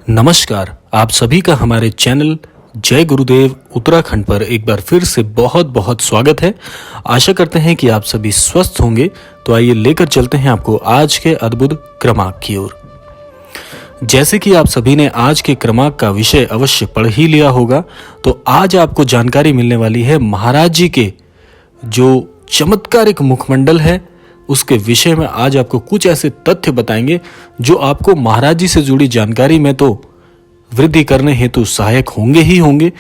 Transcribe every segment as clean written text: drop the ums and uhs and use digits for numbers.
नमस्कार, आप सभी का हमारे चैनल जय गुरुदेव उत्तराखंड पर एक बार फिर से बहुत बहुत स्वागत है। आशा करते हैं कि आप सभी स्वस्थ होंगे। तो आइए लेकर चलते हैं आपको आज के अद्भुत क्रमांक की ओर। जैसे कि आप सभी ने आज के क्रमांक का विषय अवश्य पढ़ ही लिया होगा, तो आज आपको जानकारी मिलने वाली है महाराज जी के जो चमत्कारिक मुखमंडल है उसके विषय में। आज आपको कुछ ऐसे तथ्य बताएंगे जो आपको महाराज जी से जुड़ी जानकारी में तो वृद्धि करने हेतु सहायक होंगे ही होंगे,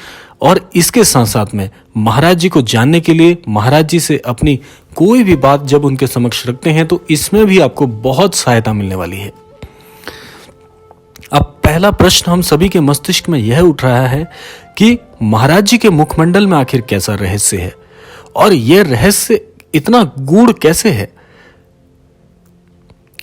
और इसके साथ साथ में महाराज जी को जानने के लिए महाराज जी से अपनी कोई भी बात जब उनके समक्ष रखते हैं तो इसमें भी आपको बहुत सहायता मिलने वाली है। अब पहला प्रश्न हम सभी के मस्तिष्क में यह उठ रहा है कि महाराज जी के मुखमंडल में आखिर कैसा रहस्य है और यह रहस्य इतना गूढ़ कैसे है।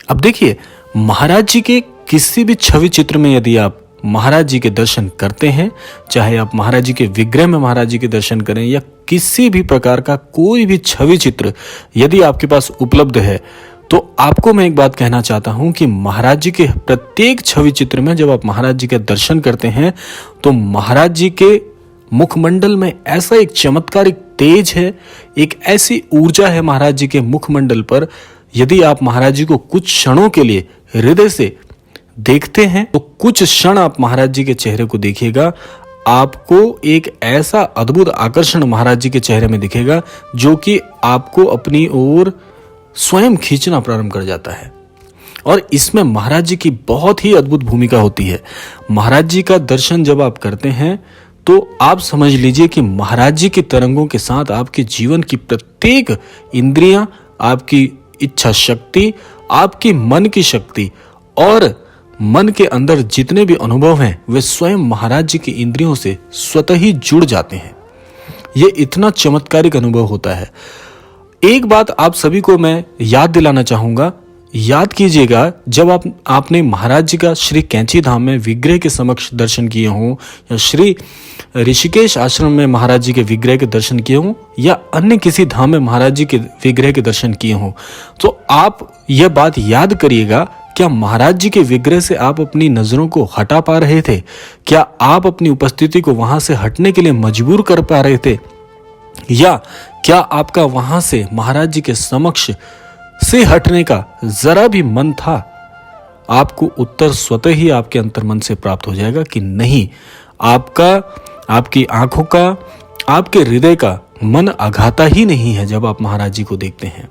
अब देखिए, महाराज जी के किसी भी छवि चित्र में यदि आप महाराज जी के दर्शन करते हैं, चाहे आप महाराज जी के विग्रह में महाराज जी के दर्शन करें या किसी भी प्रकार का कोई भी छवि चित्र यदि आपके पास उपलब्ध है, तो आपको मैं एक बात कहना चाहता हूं कि महाराज जी के प्रत्येक छवि चित्र में जब आप महाराज जी के दर्शन करते हैं तो महाराज जी के मुखमंडल में ऐसा एक चमत्कारिक तेज है, एक ऐसी ऊर्जा है महाराज जी के मुखमंडल पर। यदि आप महाराज जी को कुछ क्षणों के लिए हृदय से देखते हैं तो कुछ क्षण आप महाराज जी के चेहरे को देखिएगा, आपको एक ऐसा अद्भुत आकर्षण महाराज जी के चेहरे में दिखेगा जो कि आपको अपनी ओर स्वयं खींचना प्रारंभ कर जाता है। और इसमें महाराज जी की बहुत ही अद्भुत भूमिका होती है। महाराज जी का दर्शन जब आप करते हैं तो आप समझ लीजिए कि महाराज जी की तरंगों के साथ आपके जीवन की प्रत्येक इंद्रियां, आपकी इच्छा शक्ति, आपकी मन की शक्ति और मन के अंदर जितने भी अनुभव हैं वे स्वयं महाराज जी की इंद्रियों से स्वतः ही जुड़ जाते हैं। ये इतना चमत्कारिक अनुभव होता है। एक बात आप सभी को मैं याद दिलाना चाहूंगा, याद कीजिएगा, जब आपने महाराज जी का श्री कैंची धाम में विग्रह के समक्ष दर्शन किए हों या श्री ऋषिकेश आश्रम में महाराज जी के विग्रह के दर्शन किए हों या अन्य किसी धाम में महाराज जी के विग्रह के दर्शन किए हों, तो आप यह बात याद करिएगा, क्या महाराज जी के विग्रह से आप अपनी नजरों को हटा पा रहे थे? क्या आप अपनी उपस्थिति को वहां से हटने के लिए मजबूर कर पा रहे थे? या क्या आपका वहां से महाराज जी के समक्ष से हटने का जरा भी मन था? आपको उत्तर स्वतः ही आपके अंतर्मन से प्राप्त हो जाएगा कि नहीं, आपकी आंखों का, आपके हृदय का मन अघाता ही नहीं है जब आप महाराज जी को देखते हैं।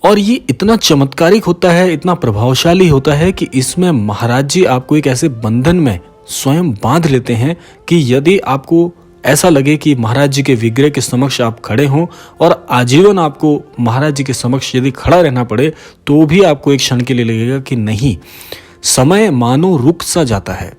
और ये इतना चमत्कारिक होता है, इतना प्रभावशाली होता है कि इसमें महाराज जी आपको एक ऐसे बंधन में स्वयं बांध लेते हैं कि यदि आपको ऐसा लगे कि महाराज जी के विग्रह के समक्ष आप खड़े हों और आजीवन आपको महाराज जी के समक्ष यदि खड़ा रहना पड़े तो भी आपको एक क्षण के लिए लगेगा कि नहीं, समय मानो रुक सा जाता है।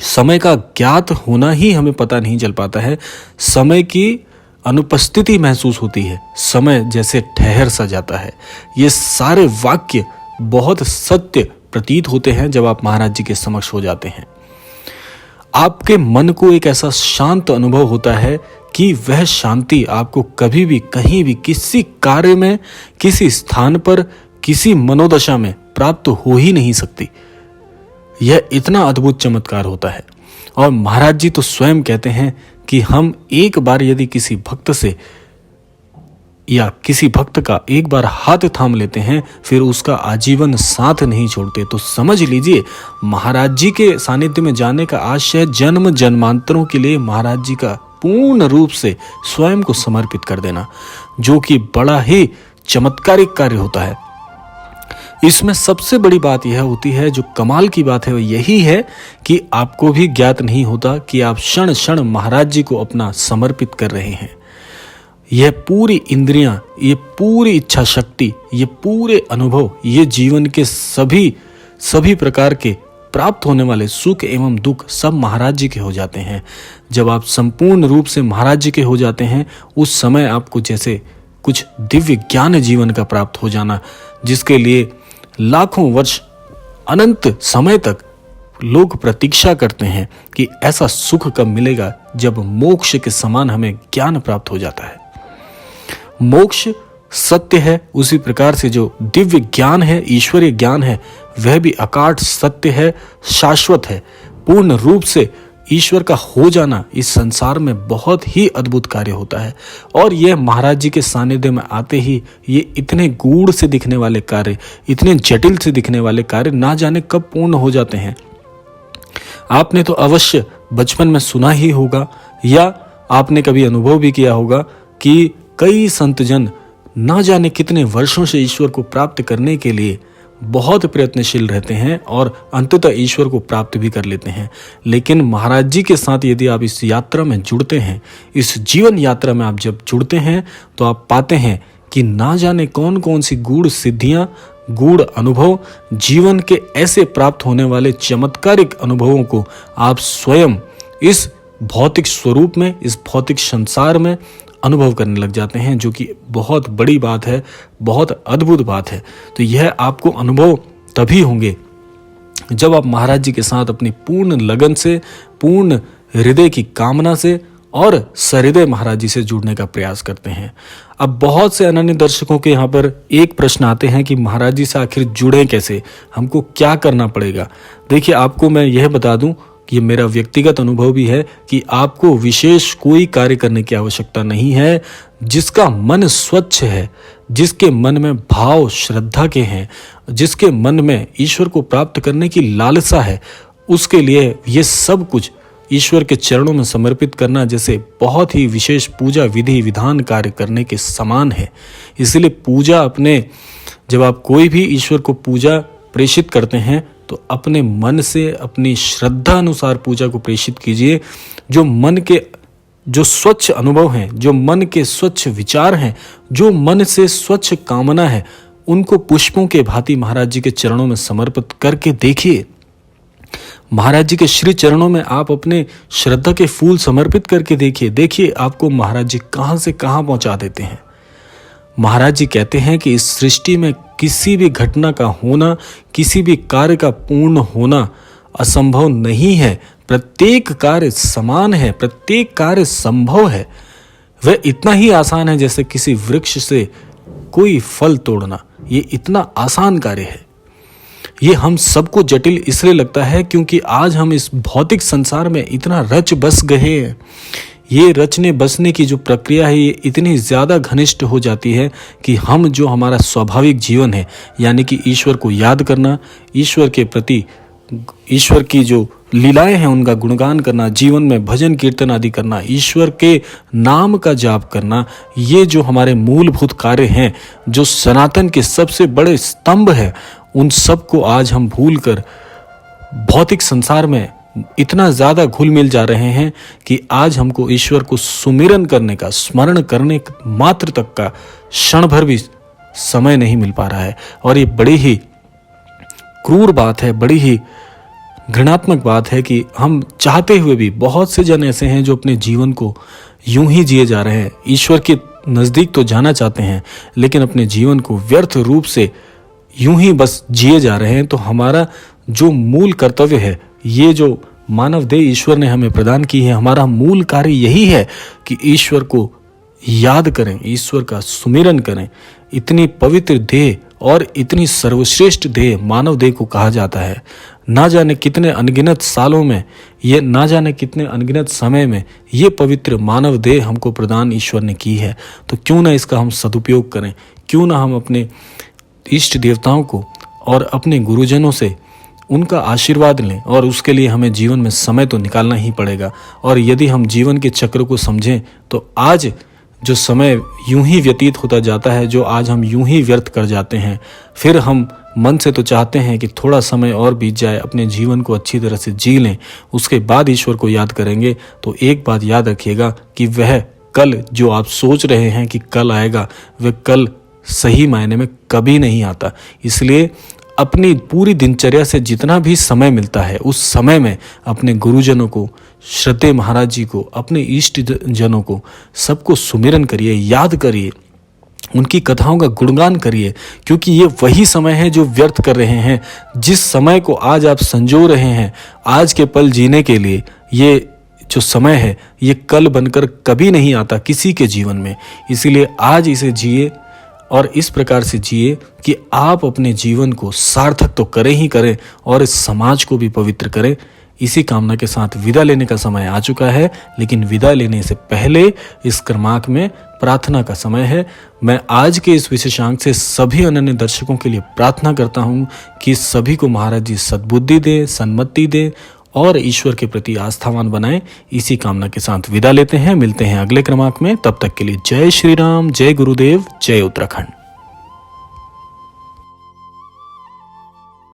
समय का ज्ञात होना ही हमें पता नहीं चल पाता है, समय की अनुपस्थिति महसूस होती है, समय जैसे ठहर सा जाता है। ये सारे वाक्य बहुत सत्य प्रतीत होते हैं जब आप महाराज जी के समक्ष हो जाते हैं। आपके मन को एक ऐसा शांत अनुभव होता है कि वह शांति आपको कभी भी कहीं भी किसी कार्य में, किसी स्थान पर, किसी मनोदशा में प्राप्त हो ही नहीं सकती। यह इतना अद्भुत चमत्कार होता है। और महाराज जी तो स्वयं कहते हैं कि हम एक बार यदि किसी भक्त से या किसी भक्त का एक बार हाथ थाम लेते हैं फिर उसका आजीवन साथ नहीं छोड़ते। तो समझ लीजिए, महाराज जी के सानिध्य में जाने का आशय जन्म जन्मांतरों के लिए महाराज जी का पूर्ण रूप से स्वयं को समर्पित कर देना, जो कि बड़ा ही चमत्कारिक कार्य होता है। इसमें सबसे बड़ी बात यह होती है, जो कमाल की बात है वो यही है कि आपको भी ज्ञात नहीं होता कि आप क्षण क्षण महाराज जी को अपना समर्पित कर रहे हैं। यह पूरी इंद्रियां, ये पूरी इच्छा शक्ति, ये पूरे अनुभव, ये जीवन के सभी प्रकार के प्राप्त होने वाले सुख एवं दुख सब महाराज जी के हो जाते हैं। जब आप संपूर्ण रूप से महाराज जी के हो जाते हैं उस समय आपको जैसे कुछ दिव्य ज्ञान जीवन का प्राप्त हो जाना, जिसके लिए लाखों वर्ष अनंत समय तक लोग प्रतीक्षा करते हैं कि ऐसा सुख कब मिलेगा जब मोक्ष के समान हमें ज्ञान प्राप्त हो जाता है। मोक्ष सत्य है, उसी प्रकार से जो दिव्य ज्ञान है, ईश्वरीय ज्ञान है, वह भी अकाट सत्य है, शाश्वत है। पूर्ण रूप से ईश्वर का हो जाना इस संसार में बहुत ही अद्भुत कार्य होता है। और यह महाराज जी के सानिध्य में आते ही ये इतने गूढ़ से दिखने वाले कार्य, इतने जटिल से दिखने वाले कार्य ना जाने कब पूर्ण हो जाते हैं। आपने तो अवश्य बचपन में सुना ही होगा या आपने कभी अनुभव भी किया होगा कि कई संतजन ना जाने कितने वर्षों से ईश्वर को प्राप्त करने के लिए बहुत प्रयत्नशील रहते हैं और अंततः ईश्वर को प्राप्त भी कर लेते हैं। लेकिन महाराज जी के साथ यदि आप इस यात्रा में जुड़ते हैं, इस जीवन यात्रा में आप जब जुड़ते हैं, तो आप पाते हैं कि ना जाने कौन कौन सी गूढ़ सिद्धियां, गूढ़ अनुभव, जीवन के ऐसे प्राप्त होने वाले चमत्कारिक अनुभवों को आप स्वयं इस भौतिक स्वरूप में, इस भौतिक संसार में अनुभव करने लग जाते हैं, जो कि बहुत बड़ी बात है, बहुत अद्भुत बात है। तो यह आपको अनुभव तभी होंगे जब आप महाराज जी के साथ अपनी पूर्ण लगन से, पूर्ण हृदय की कामना से और सहृदय महाराज जी से जुड़ने का प्रयास करते हैं। अब बहुत से अनन्य दर्शकों के यहाँ पर एक प्रश्न आते हैं कि महाराज जी से आखिर जुड़ें कैसे, हमको क्या करना पड़ेगा। देखिए, आपको मैं यह बता दूं कि ये मेरा व्यक्तिगत अनुभव भी है कि आपको विशेष कोई कार्य करने की आवश्यकता नहीं है। जिसका मन स्वच्छ है, जिसके मन में भाव श्रद्धा के हैं, जिसके मन में ईश्वर को प्राप्त करने की लालसा है, उसके लिए ये सब कुछ ईश्वर के चरणों में समर्पित करना जैसे बहुत ही विशेष पूजा विधि विधान कार्य करने के समान है। इसलिए पूजा अपने, जब आप कोई भी ईश्वर को पूजा प्रेषित करते हैं तो अपने मन से, अपनी श्रद्धा अनुसार पूजा को प्रेषित कीजिए। जो मन के जो स्वच्छ अनुभव हैं, जो मन के स्वच्छ विचार हैं, जो मन से स्वच्छ कामना है, उनको पुष्पों के भांति महाराज जी के चरणों में समर्पित करके देखिए। महाराज जी के श्री चरणों में आप अपने श्रद्धा के फूल समर्पित करके देखिए आपको महाराज जी कहां से कहां पहुंचा देते हैं। महाराज जी कहते हैं कि इस सृष्टि में किसी भी घटना का होना, किसी भी कार्य का पूर्ण होना असंभव नहीं है। प्रत्येक कार्य समान है, प्रत्येक कार्य संभव है। वह इतना ही आसान है जैसे किसी वृक्ष से कोई फल तोड़ना। ये इतना आसान कार्य है। ये हम सबको जटिल इसलिए लगता है क्योंकि आज हम इस भौतिक संसार में इतना रच बस गए हैं। ये रचने बसने की जो प्रक्रिया है ये इतनी ज़्यादा घनिष्ठ हो जाती है कि हम जो हमारा स्वाभाविक जीवन है, यानी कि ईश्वर को याद करना, ईश्वर के प्रति, ईश्वर की जो लीलाएं हैं उनका गुणगान करना, जीवन में भजन कीर्तन आदि करना, ईश्वर के नाम का जाप करना, ये जो हमारे मूलभूत कार्य हैं, जो सनातन के सबसे बड़े स्तंभ है, उन सब को आज हम भूलकर भौतिक संसार में इतना ज़्यादा घुल मिल जा रहे हैं कि आज हमको ईश्वर को सुमिरन करने का, स्मरण करने मात्र तक का क्षण भर भी समय नहीं मिल पा रहा है। और ये बड़ी ही क्रूर बात है, बड़ी ही घृणात्मक बात है कि हम चाहते हुए भी बहुत से जन ऐसे हैं जो अपने जीवन को यूं ही जिए जा रहे हैं। ईश्वर के नज़दीक तो जाना चाहते हैं लेकिन अपने जीवन को व्यर्थ रूप से यूं ही बस जिए जा रहे हैं। तो हमारा जो मूल कर्तव्य है, ये जो मानव देह ईश्वर ने हमें प्रदान की है, हमारा मूल कार्य यही है कि ईश्वर को याद करें, ईश्वर का सुमिरन करें। इतनी पवित्र देह और इतनी सर्वश्रेष्ठ देह मानव देह को कहा जाता है। ना जाने कितने अनगिनत सालों में, ये ना जाने कितने अनगिनत समय में ये पवित्र मानव देह हमको प्रदान ईश्वर ने की है। तो क्यों ना इसका हम सदुपयोग करें, क्यों ना हम अपने इष्ट देवताओं को और अपने गुरुजनों से उनका आशीर्वाद लें। और उसके लिए हमें जीवन में समय तो निकालना ही पड़ेगा। और यदि हम जीवन के चक्र को समझें तो आज जो समय यूं ही व्यतीत होता जाता है, जो आज हम यूं ही व्यर्थ कर जाते हैं, फिर हम मन से तो चाहते हैं कि थोड़ा समय और बीत जाए, अपने जीवन को अच्छी तरह से जी लें, उसके बाद ईश्वर को याद करेंगे। तो एक बात याद रखिएगा कि वह कल जो आप सोच रहे हैं कि कल आएगा, वह कल सही मायने में कभी नहीं आता। इसलिए अपनी पूरी दिनचर्या से जितना भी समय मिलता है उस समय में अपने गुरुजनों को, श्रद्धेय महाराज जी को, अपने इष्ट जनों को, सबको सुमिरन करिए, याद करिए, उनकी कथाओं का गुणगान करिए। क्योंकि ये वही समय है जो व्यर्थ कर रहे हैं। जिस समय को आज आप संजो रहे हैं आज के पल जीने के लिए, ये जो समय है ये कल बनकर कभी नहीं आता किसी के जीवन में। इसीलिए आज इसे जिए और इस प्रकार से जिए कि आप अपने जीवन को सार्थक तो करें ही करें और इस समाज को भी पवित्र करें। इसी कामना के साथ विदा लेने का समय आ चुका है, लेकिन विदा लेने से पहले इस क्रमांक में प्रार्थना का समय है। मैं आज के इस विशेषांक से सभी अनन्य दर्शकों के लिए प्रार्थना करता हूं कि सभी को महाराज जी सद्बुद्धि दें, सन्मति दें और ईश्वर के प्रति आस्थावान बनाएं। इसी कामना के साथ विदा लेते हैं। मिलते हैं अगले क्रमांक में। तब तक के लिए जय श्री राम, जय गुरुदेव, जय उत्तराखंड।